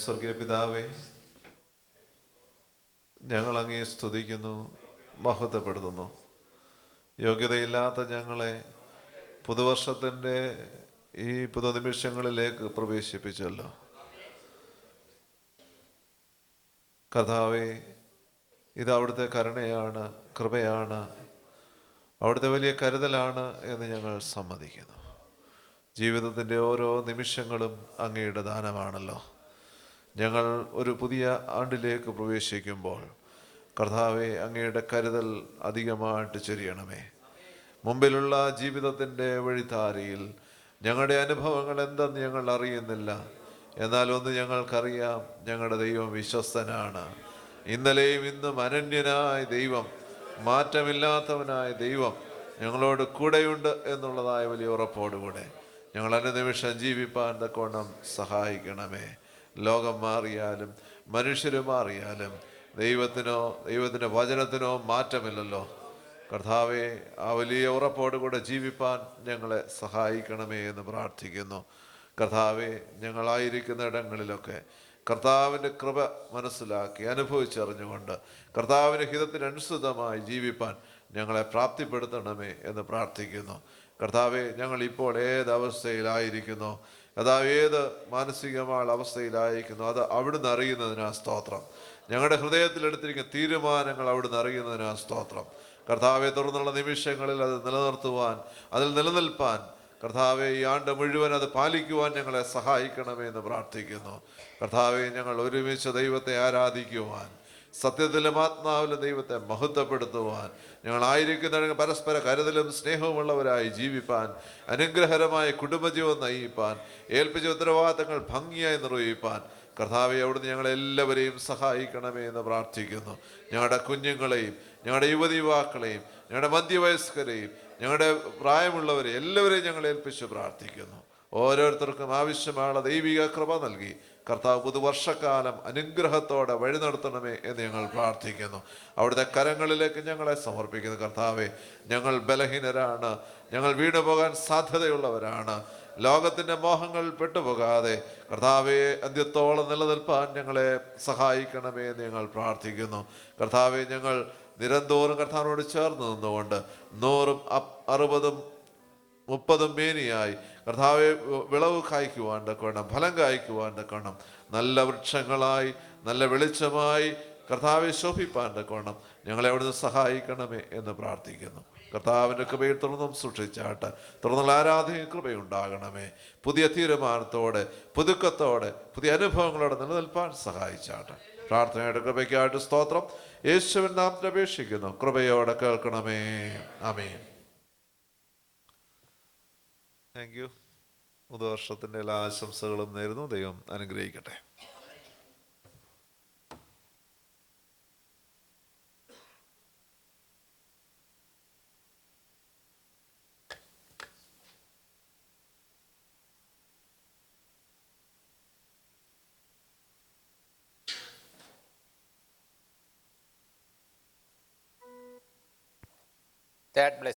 സ്വർഗീയ പിതാവേ, ഞങ്ങൾ അങ്ങേ സ്തുതിക്കുന്നു, മഹത്വപ്പെടുത്തുന്നു. യോഗ്യതയില്ലാത്ത ഞങ്ങളെ പുതുവർഷത്തിൻ്റെ ഈ പുതുനിമിഷങ്ങളിലേക്ക് പ്രവേശിപ്പിച്ചല്ലോ. കർത്താവേ, ഇത് അവിടുത്തെ കരുണയാണ്, കൃപയാണ്, അവിടുത്തെ വലിയ കരുതലാണ് എന്ന് ഞങ്ങൾ സമ്മതിക്കുന്നു. ജീവിതത്തിൻ്റെ ഓരോ നിമിഷങ്ങളും അങ്ങയുടെ ദാനമാണല്ലോ. ഞങ്ങൾ ഒരു പുതിയ ആണ്ടിലേക്ക് പ്രവേശിക്കുമ്പോൾ കർത്താവെ, അങ്ങയുടെ കരുതൽ അധികമായിട്ട് ചൊരിയണമേ. മുമ്പിലുള്ള ജീവിതത്തിൻ്റെ വഴിത്താരയിൽ ഞങ്ങളുടെ അനുഭവങ്ങൾ എന്തെന്ന് ഞങ്ങൾ അറിയുന്നില്ല. എന്നാൽ ഒന്ന് ഞങ്ങൾക്കറിയാം, ഞങ്ങളുടെ ദൈവം വിശ്വസ്തനാണ്. ഇന്നലെയും ഇന്നും അനന്യനായ ദൈവം, മാറ്റമില്ലാത്തവനായ ദൈവം ഞങ്ങളോട് കൂടെയുണ്ട് എന്നുള്ളതായ വലിയ ഉറപ്പോടുകൂടെ ഞങ്ങൾ അനുനിമിഷം ജീവിപ്പാൻ തക്കവണ്ണം സഹായിക്കണമേ. ലോകം മാറിയാലും മനുഷ്യർ മാറിയാലും ദൈവത്തിൻ്റെ വചനത്തിനോ മാറ്റമില്ലല്ലോ. കർത്താവെ, ആ വലിയ ഉറപ്പോടുകൂടെ ജീവിപ്പാൻ ഞങ്ങളെ സഹായിക്കണമേ എന്ന് പ്രാർത്ഥിക്കുന്നു. കർത്താവെ, ഞങ്ങളായിരിക്കുന്ന ഇടങ്ങളിലൊക്കെ കർത്താവിൻ്റെ കൃപ മനസ്സിലാക്കി അനുഭവിച്ചറിഞ്ഞുകൊണ്ട് കർത്താവിൻ്റെ ഹിതത്തിനനുസൃതമായി ജീവിപ്പാൻ ഞങ്ങളെ പ്രാപ്തിപ്പെടുത്തണമേ എന്ന് പ്രാർത്ഥിക്കുന്നു. കർത്താവെ, ഞങ്ങൾ ഇപ്പോൾ ഏതവസ്ഥയിലായിരിക്കുന്നോ, അതാ ഏത് മാനസികമായ അവസ്ഥയിലായിരിക്കുന്നു, അത് അവിടുന്ന് അറിയുന്നതിനാ സ്തോത്രം. ഞങ്ങളുടെ ഹൃദയത്തിലെടുത്തിരിക്കുന്ന തീരുമാനങ്ങൾ അവിടുന്ന് അറിയുന്നതിനാ സ്തോത്രം. കർത്താവെ, തുടർന്നുള്ള നിമിഷങ്ങളിൽ അത് നിലനിർത്തുവാൻ, അതിൽ നിലനിൽപ്പാൻ കർത്താവെ, ഈ ആണ്ട് മുഴുവൻ അത് പാലിക്കുവാൻ ഞങ്ങളെ സഹായിക്കണമേ എന്ന് പ്രാർത്ഥിക്കുന്നു. കർത്താവെ, ഞങ്ങൾ ഒരുമിച്ച് ദൈവത്തെ ആരാധിക്കുവാൻ, സത്യത്തിലും ആത്മാവിലും ദൈവത്തെ മഹത്വപ്പെടുത്തുവാൻ, ഞങ്ങളായിരിക്കുന്ന പരസ്പര കരുതലും സ്നേഹവുമുള്ളവരായി ജീവിപ്പാൻ, അനുഗ്രഹകരമായ കുടുംബജീവൻ നയിപ്പാൻ, ഏൽപ്പിച്ച ഉത്തരവാദിത്തങ്ങൾ ഭംഗിയായി നിർവഹിപ്പാൻ കർത്താവെ, അവിടുന്ന് ഞങ്ങളെല്ലാവരെയും സഹായിക്കണമേ എന്ന് പ്രാർത്ഥിക്കുന്നു. ഞങ്ങളുടെ കുഞ്ഞുങ്ങളെയും ഞങ്ങളുടെ യുവതീവാക്കളെയും ഞങ്ങളുടെ മധ്യവയസ്കരെയും ഞങ്ങളുടെ പ്രായമുള്ളവരെ എല്ലാവരെയും ഞങ്ങൾ ഏൽപ്പിച്ച് പ്രാർത്ഥിക്കുന്നു. ഓരോരുത്തർക്കും ആവശ്യമായ ദൈവിക കൃപ നൽകി കർത്താവ് പുതുവർഷക്കാലം അനുഗ്രഹത്തോടെ വഴി നടത്തണമേ എന്ന് ഞങ്ങൾ പ്രാർത്ഥിക്കുന്നു. അവിടുത്തെ കരങ്ങളിലേക്ക് ഞങ്ങളെ സമർപ്പിക്കുന്നു. കർത്താവെ, ഞങ്ങൾ ബലഹീനരാണ്, ഞങ്ങൾ വീണുപോകാൻ സാധ്യതയുള്ളവരാണ്. ലോകത്തിൻ്റെ മോഹങ്ങൾ പെട്ടുപോകാതെ കർത്താവെ, അന്ത്യത്തോളം നിലനിൽപ്പാൻ ഞങ്ങളെ സഹായിക്കണമേ എന്ന് ഞങ്ങൾ പ്രാർത്ഥിക്കുന്നു. കർത്താവെ, ഞങ്ങൾ നിരന്തോറും കർത്താവിനോട് ചേർന്ന് നിന്നുകൊണ്ട് 100, 60, 30 മേനിയായി കർത്താവെ വിളവ് കായ്ക്കുവാൻ തക്കവണ്ണം, ഫലം കായ്ക്കുവാൻ തക്കവണ്ണം, നല്ല വൃക്ഷങ്ങളായി നല്ല വെളിച്ചമായി കർത്താവെ ശോഭിപ്പാൻ തക്കവണ്ണം ഞങ്ങളെ അവിടുന്ന് സഹായിക്കണമേ എന്ന് പ്രാർത്ഥിക്കുന്നു. കർത്താവിൻ്റെ കൃപയിൽ തുറന്നും സൂക്ഷിച്ചാട്ട്, തുറന്നുള്ള ആരാധനയും കൃപയുണ്ടാകണമേ. പുതിയ തീരുമാനത്തോടെ, പുതുക്കത്തോടെ, പുതിയ അനുഭവങ്ങളോടെ നിലനിൽപ്പാൻ സഹായിച്ചാട്ട്. പ്രാർത്ഥനയുടെ കൃപയ്ക്കായിട്ട് സ്തോത്രം. യേശുവിൻ നാമത്തിൽ അപേക്ഷിക്കുന്നു, കൃപയോടെ കേൾക്കണമേ. ആമേൻ. Thank you. പുതുവർഷത്തിൻ്റെ എല്ലാ ആശംസകളും നേരുന്നു. ദൈവം അനുഗ്രഹിക്കട്ടെ. That bless